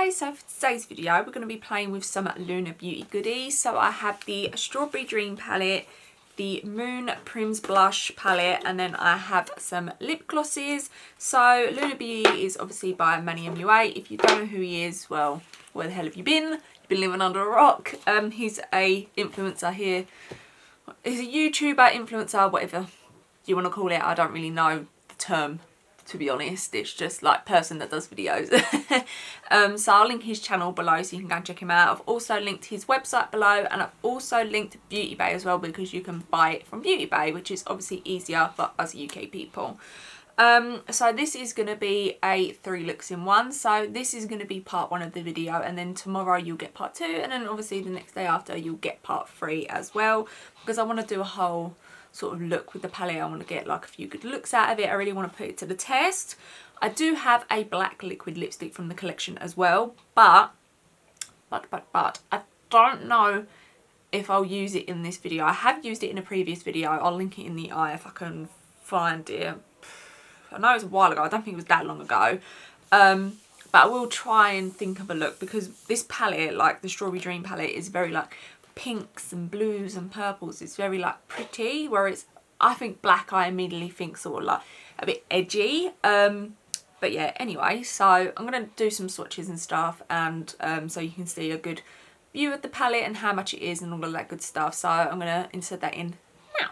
Hi, so for today's video we're going to be playing with some Lunar beauty goodies. So I have the Strawberry Dream palette, the Moon Prims blush palette, and then I have some lip glosses. So Lunar Beauty is obviously by Manny MUA. If you don't know who he is, well, where the hell have you been? You've been living under a rock. He's a influencer here. He's a YouTuber, influencer, whatever you want to call it. I don't really know the term, to be honest. It's just like person that does videos. So I'll link his channel below so you can go and check him out. I've also linked his website below, and I've also linked Beauty Bay as well, because you can buy it from Beauty Bay, which is obviously easier for us UK people. So this is going to be a 3 looks in 1. So this is going to be part 1 of the video, and then tomorrow you'll get part 2, and then obviously the next day after you'll get part 3 as well, because I want to do a whole sort of look with the palette. I want to get like a few good looks out of it. I really want to put it to the test. I do have a black liquid lipstick from the collection as well, but I don't know if I'll use it in this video. I have used it in a previous video. I'll link it in the eye if I can find it. I know it was a while ago. I don't think it was that long ago. But I will try and think of a look, because this palette, like the Strawberry Dream palette, is very like pinks and blues and purples. It's very like pretty, whereas I think black, I immediately think sort of like a bit edgy. But yeah, anyway, so I'm going to do some swatches and stuff, and so you can see a good view of the palette and how much it is and all of that good stuff. So I'm going to insert that in now.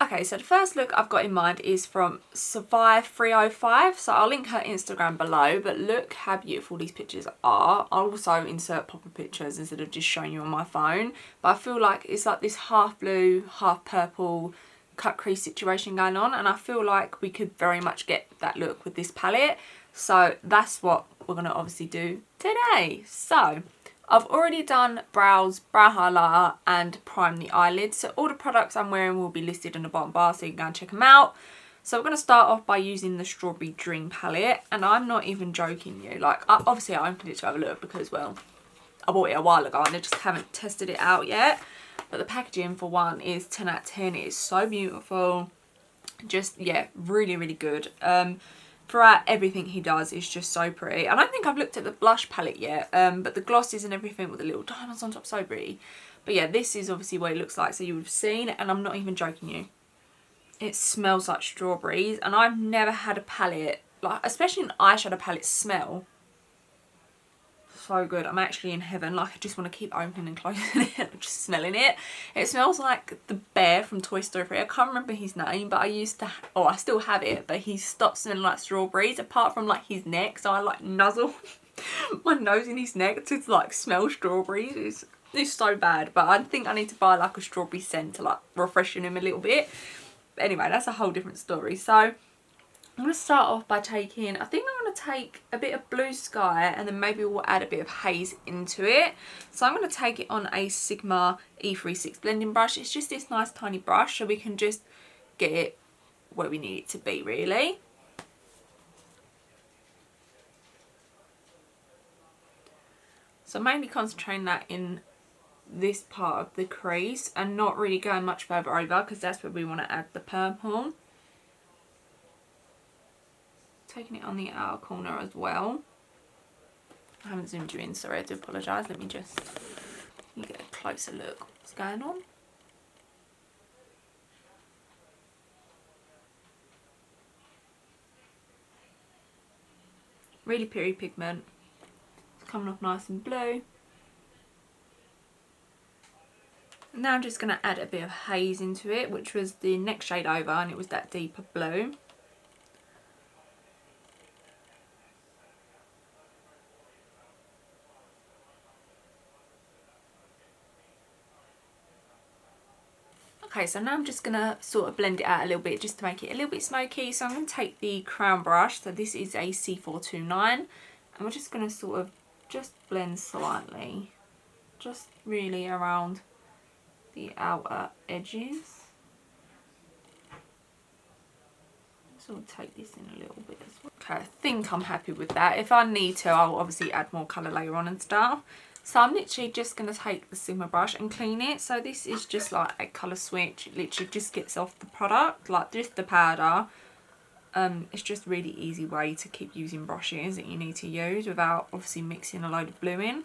Okay, so the first look I've got in mind is from Survive305. So I'll link her Instagram below, but look how beautiful these pictures are. I'll also insert proper pictures instead of just showing you on my phone. But I feel like it's like this half blue, half purple cut crease situation going on, and I feel like we could very much get that look with this palette. So that's what we're going to obviously do today. So I've already done brows, brow highlighter, and prime the eyelids. So all the products I'm wearing will be listed in the bottom bar, so you can go and check them out. So we're going to start off by using the Strawberry Dream palette, and I'm not even joking you. Like, obviously I opened it to have a look because, well, I bought it a while ago and I just haven't tested it out yet. But the packaging, for one, is 10 out of 10. It is so beautiful. Just, yeah, really, really good. Throughout everything he does is just so pretty. I don't think I've looked at the blush palette yet, but the glosses and everything with the little diamonds on top, so pretty. But yeah, this is obviously what it looks like, so you would have seen, and I'm not even joking you. It smells like strawberries, and I've never had a palette, like especially an eyeshadow palette, smell so good. I'm actually in heaven. Like, I just want to keep opening and closing it, just smelling it. It smells like the bear from Toy Story 3. I can't remember his name, but I used to, oh, I still have it, but he stopped smelling like strawberries apart from like his neck. So I like nuzzle my nose in his neck to like smell strawberries. It's so bad, but I think I need to buy like a strawberry scent to like refreshen him a little bit. But anyway, that's a whole different story. So I'm going to start off by taking, I think I'm going to take a bit of Blue Sky, and then maybe we'll add a bit of Haze into it. So I'm going to take it on a Sigma E36 blending brush. It's just this nice tiny brush, so we can just get it where we need it to be, really. So mainly concentrating that in this part of the crease and not really going much further over, because that's where we want to add the purple. Taking it on the outer corner as well. I haven't zoomed you in, sorry, I do apologise. Let me just get a closer look what's going on. Really pretty pigment. It's coming off nice and blue. And now I'm just going to add a bit of Haze into it, which was the next shade over, and it was that deeper blue. Okay, so now I'm just going to sort of blend it out a little bit just to make it a little bit smoky. So I'm going to take the crown brush, so this is a C429, and we're just going to sort of just blend slightly, just really around the outer edges. So I'll take this in a little bit as well. Okay, I think I'm happy with that. If I need to, I'll obviously add more colour later on and stuff. So I'm literally just going to take the Sigma brush and clean it. So this is just like a colour switch. It literally just gets off the product, like just the powder. It's just a really easy way to keep using brushes that you need to use without obviously mixing a load of blue in.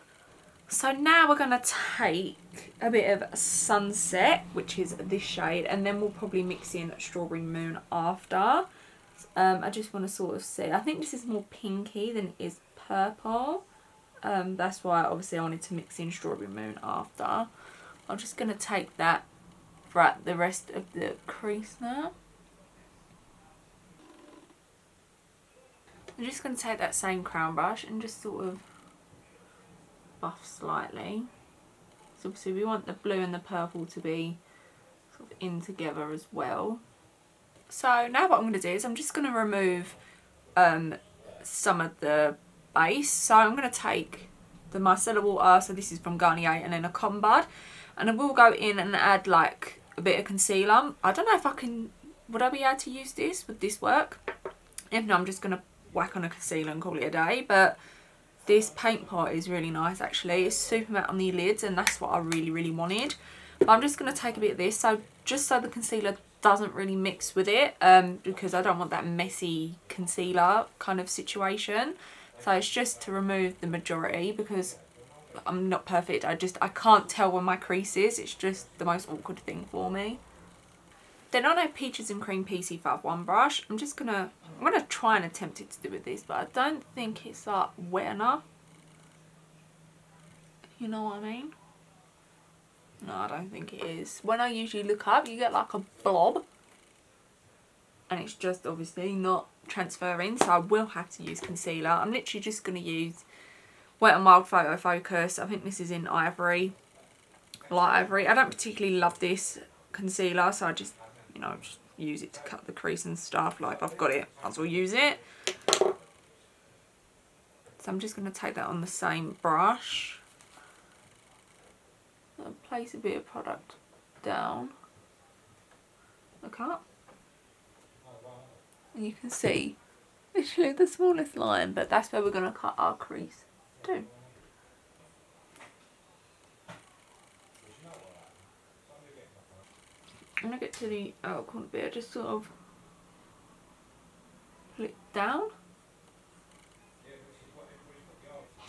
So now we're going to take a bit of Sunset, which is this shade, and then we'll probably mix in Strawberry Moon after. I just want to sort of see. I think this is more pinky than it is purple. That's why obviously I wanted to mix in Strawberry Moon after. I'm just going to take that throughout the rest of the crease now. I'm just going to take that same crown brush and just sort of buff slightly. So obviously we want the blue and the purple to be sort of in together as well. So now what I'm going to do is I'm just going to remove some of the base. So I'm going to take the micellar water, so this is from Garnier, and then a cotton bud, and I will go in and add like a bit of concealer. I don't know if I can, would I be able to use this? Would this work? If not, I'm just going to whack on a concealer and call it a day. But this paint pot is really nice actually. It's super matte on the lids, and that's what I really wanted. But I'm just going to take a bit of this, so just so the concealer doesn't really mix with it, because I don't want that messy concealer kind of situation. So it's just to remove the majority, because I'm not perfect. I can't tell where my crease is. It's just the most awkward thing for me. Then on a Peaches and Cream PC51 brush, I'm gonna try and attempt it to do with this, but I don't think it's like wet enough. You know what I mean? No, I don't think it is. When I usually look up, you get like a blob, and it's just obviously not transferring, so I will have to use concealer. I'm literally just going to use Wet n Wild Photo Focus. I think this is in Ivory, light ivory. I don't particularly love this concealer, so I just, you know, just use it to cut the crease and stuff. Like, if I've got it, I will use it. So I'm just going to take that on the same brush. I'll place a bit of product down. Look up. And you can see literally the smallest line, but that's where we're going to cut our crease too. When I get to the outer corner bit, I just sort of pull it down.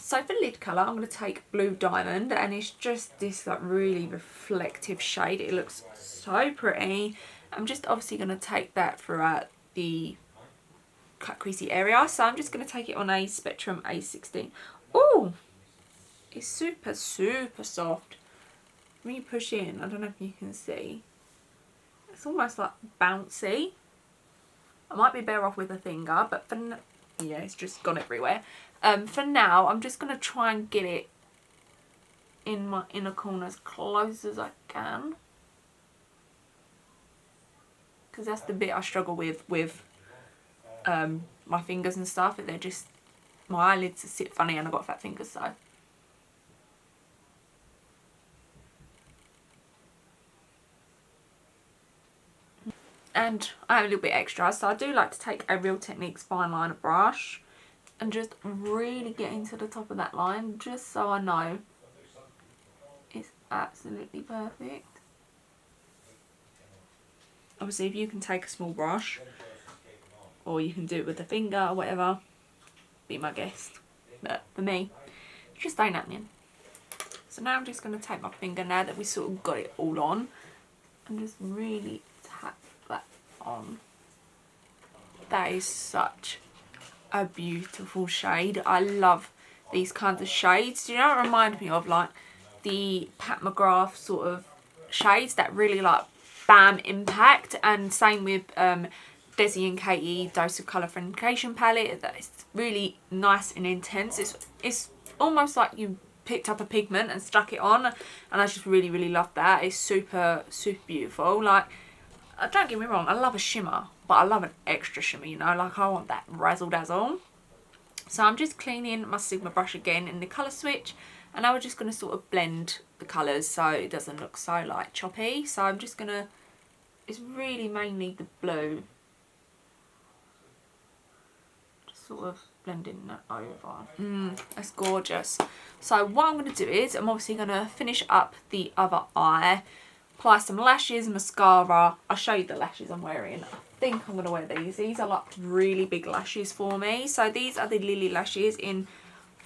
So for lid colour, I'm going to take Blue Diamond, and it's just this like really reflective shade. It looks so pretty. I'm just obviously going to take that throughout the cut creasy area. So I'm just going to take it on a Spectrum A16. Oh, it's super soft. When you push in, I don't know if you can see, it's almost like bouncy. I might be better off with a finger, but for yeah, it's just gone everywhere. For now, I'm just going to try and get it in my inner corner as close as I can, because that's the bit I struggle with my fingers and stuff. They're just, my eyelids sit funny and I've got fat fingers, so. And I have a little bit extra, so I do like to take a Real Techniques fine liner brush and just really get into the top of that line, just so I know it's absolutely perfect. Obviously, if you can take a small brush, or you can do it with a finger or whatever, be my guest. But for me, it's just ain't happening. So now I'm just going to take my finger, now that we sort of got it all on, and just really tap that on. That is such a beautiful shade. I love these kinds of shades. Do you know what it reminds me of? Like the Pat McGrath sort of shades that really like bam impact. And same with Desi and Katie Dose of Colour Foundation palette. That's really nice and intense. It's almost like you picked up a pigment and stuck it on, and I just really love that. It's super beautiful. Like, don't get me wrong, I love a shimmer, but I love an extra shimmer, you know, like I want that razzle dazzle. So I'm just cleaning my Sigma brush again in the colour switch, and now we're just going to sort of blend the colours so it doesn't look so like choppy. So I'm just going to, it's really mainly the blue, just sort of blending that over. That's gorgeous. So what I'm going to do is I'm obviously going to finish up the other eye, apply some lashes, mascara. I'll show you the lashes I'm wearing. I think I'm going to wear these. These are like really big lashes for me. So these are the Lilly lashes in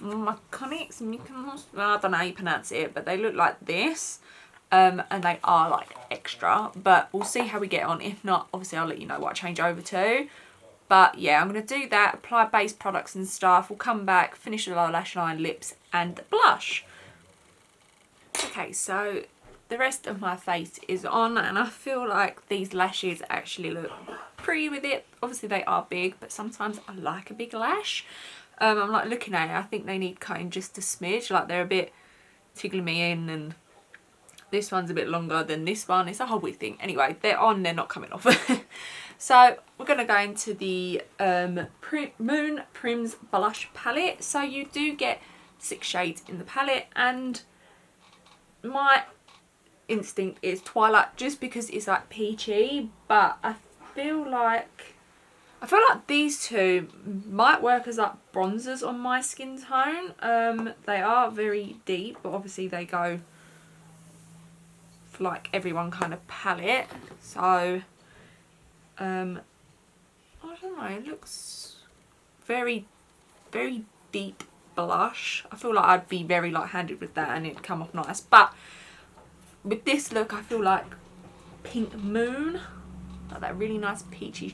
Mykonos. I don't know how you pronounce it, but they look like this. And they are like extra, but we'll see how we get on. If not, obviously I'll let you know what I change over to. But yeah, I'm going to do that, apply base products and stuff. We'll come back, finish the lower lash line, lips and blush. Okay, so the rest of my face is on, and I feel like these lashes actually look pretty with it. Obviously they are big, but sometimes I like a big lash. I'm like looking at it, I think they need cutting just a smidge. Like they're a bit tickling me in, and this one's a bit longer than this one. It's a whole weird thing. Anyway, they're on, they're not coming off. So we're going to go into the Moon Prims blush palette. So you do get 6 shades in the palette, and my instinct is Twilight just because it's like peachy, but I feel like these two might work as like bronzers on my skin tone. They are very deep, but obviously they go for like everyone kind of palette. So I don't know, it looks very deep blush. I feel like I'd be very light-handed with that and it'd come off nice. But with this look, I feel like Pink Moon, like that really nice peach,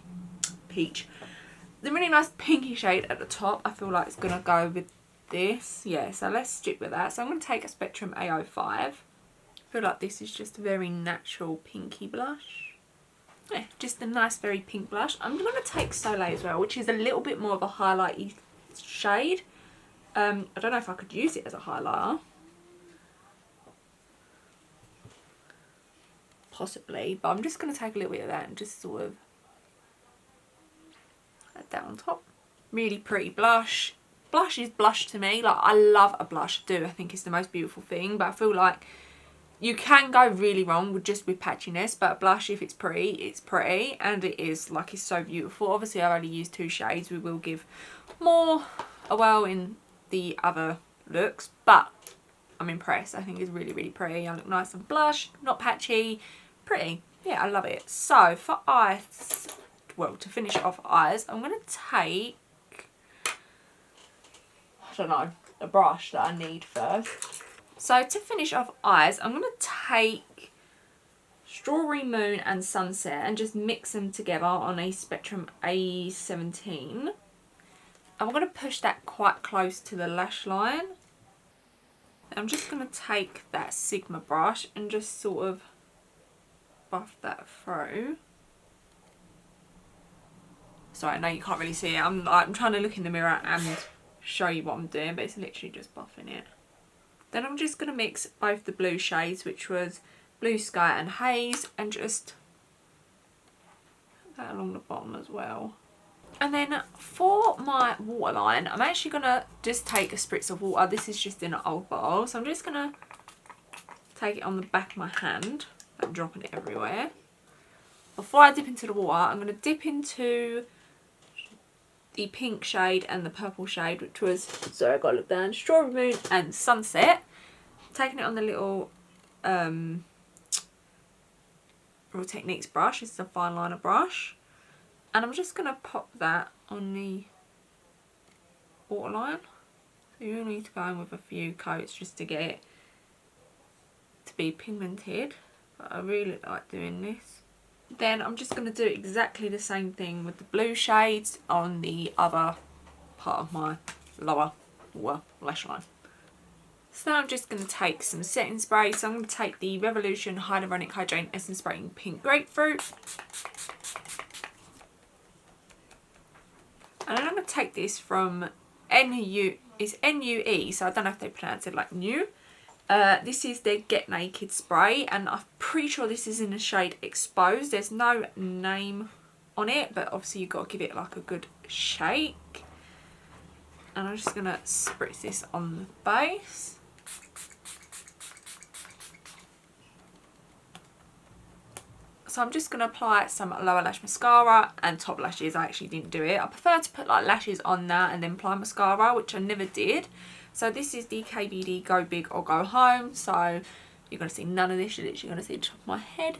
the really nice pinky shade at the top, I feel like it's gonna go with this. Yeah, so let's stick with that. So I'm gonna take a Spectrum A05. I feel like this is just a very natural pinky blush. Yeah, just a nice very pink blush. I'm going to take Soleil as well, which is a little bit more of a highlighty shade. I don't know if I could use it as a highlighter. Possibly, but I'm just going to take a little bit of that and just sort of add that on top. Really pretty blush. Blush is blush to me. Like, I love a blush, I do. I think it's the most beautiful thing, but I feel like you can go really wrong with patchiness, but blush, if it's pretty, and it is, like, it's so beautiful. Obviously I've only used 2 shades. We will give more in the other looks, but I'm impressed. I think it's really pretty. I look nice and blush, not patchy, pretty. Yeah, I love it. So for eyes, well, to finish off eyes, I'm going to take, I don't know, a brush that I need first. So to finish off eyes, I'm going to take Strawberry Moon and Sunset and just mix them together on a Spectrum A17. And I'm going to push that quite close to the lash line. I'm just going to take that Sigma brush and just sort of buff that through. Sorry, I know you can't really see it. I'm trying to look in the mirror and show you what I'm doing, but it's literally just buffing it. Then I'm just going to mix both the blue shades, which was Blue Sky and Haze, and just put that along the bottom as well. And then for my waterline, I'm actually going to just take a spritz of water. This is just in an old bottle, so I'm just going to take it on the back of my hand, like dropping it everywhere. Before I dip into the water, I'm going to dip into the pink shade and the purple shade, which was, sorry, I got to look down, Strawberry Moon and Sunset. Taking it on the little Real Techniques brush. This is a fine liner brush, and I'm just going to pop that on the waterline. So you need to go in with a few coats just to get it to be pigmented, but I really like doing this. Then I'm just going to do exactly the same thing with the blue shades on the other part of my lower lash line. So now I'm just going to take some setting spray. So I'm going to take the Revolution Hyaluronic Hydrating Essence Spray in Pink Grapefruit. And then I'm going to take this from it's NUE, so I don't know if they pronounce it like new. This is their Get Naked spray, and I'm pretty sure this is in the shade Exposed. There's no name on it, but obviously you've got to give it like a good shake. And I'm just going to spritz this on the base. So I'm just going to apply some lower lash mascara and top lashes. I actually didn't do it. I prefer to put like lashes on that and then apply mascara, which I never did. So this is the KBD Go Big or Go Home. So you're going to see none of this. You're literally going to see the top of my head.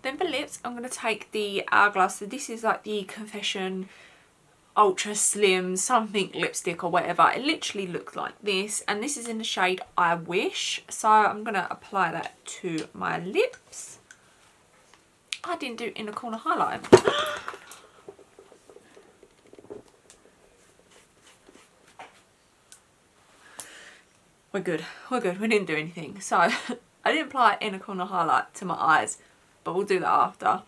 Then for lips, I'm going to take the Hourglass. So this is like the Confession Ultra Slim something lipstick or whatever. It literally looks like this. And this is in the shade I Wish. So I'm going to apply that to my lips. I didn't do inner corner highlight. We're good. We're good. We didn't do anything. So I didn't apply inner corner highlight to my eyes, but we'll do that after.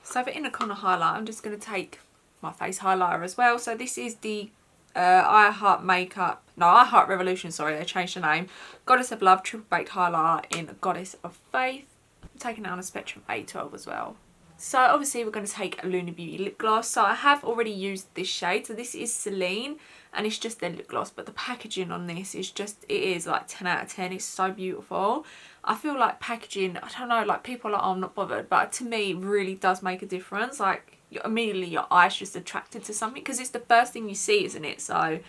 So for inner corner highlight, I'm just going to take my face highlighter as well. So this is the I Heart Revolution, sorry, they changed the name. Goddess of Love Triple Baked Highlighter in Goddess of Faith. I'm taking it on a Spectrum A12 as well. So obviously we're going to take a Lunar Beauty lip gloss. So I have already used this shade. So this is Selene and it's just their lip gloss. But the packaging on this is just, it is like 10 out of 10. It's so beautiful. I feel like packaging, I don't know, like people are like, oh, I'm not bothered. But to me, it really does make a difference. Like immediately your eye's just attracted to something because it's the first thing you see, isn't it? So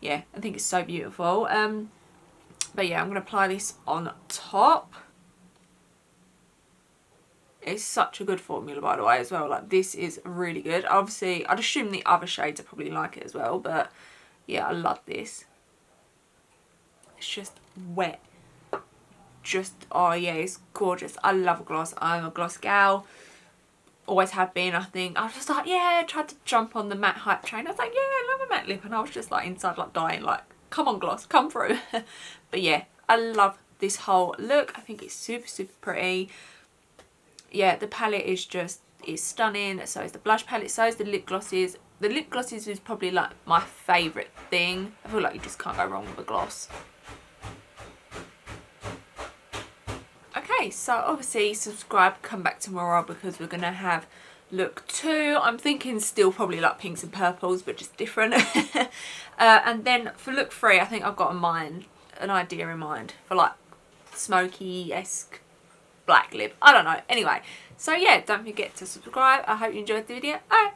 yeah, I think it's so beautiful. But yeah, I'm going to apply this on top. It's such a good formula, by the way, as well. Like, this is really good. Obviously, I'd assume the other shades are probably like it as well. But, yeah, I love this. It's just wet. Just, oh, yeah, it's gorgeous. I love a gloss. I'm a gloss gal. Always have been, I think. I was just like, yeah, I tried to jump on the matte hype train. I was like, yeah, I love a matte lip. And I was just, like, inside, like, dying. Like, come on, gloss, come through. But, yeah, I love this whole look. I think it's super, super pretty. Yeah, the palette is just, it's stunning. So is the blush palette, so is the lip glosses. The lip glosses is probably like my favourite thing. I feel like you just can't go wrong with a gloss. Okay, so obviously subscribe, come back tomorrow because we're going to have look 2. I'm thinking still probably like pinks and purples, but just different. And then for look 3, I think I've got an idea in mind for like smoky-esque black lip. I don't know. Anyway, so yeah, don't forget to subscribe. I hope you enjoyed the video. Alright.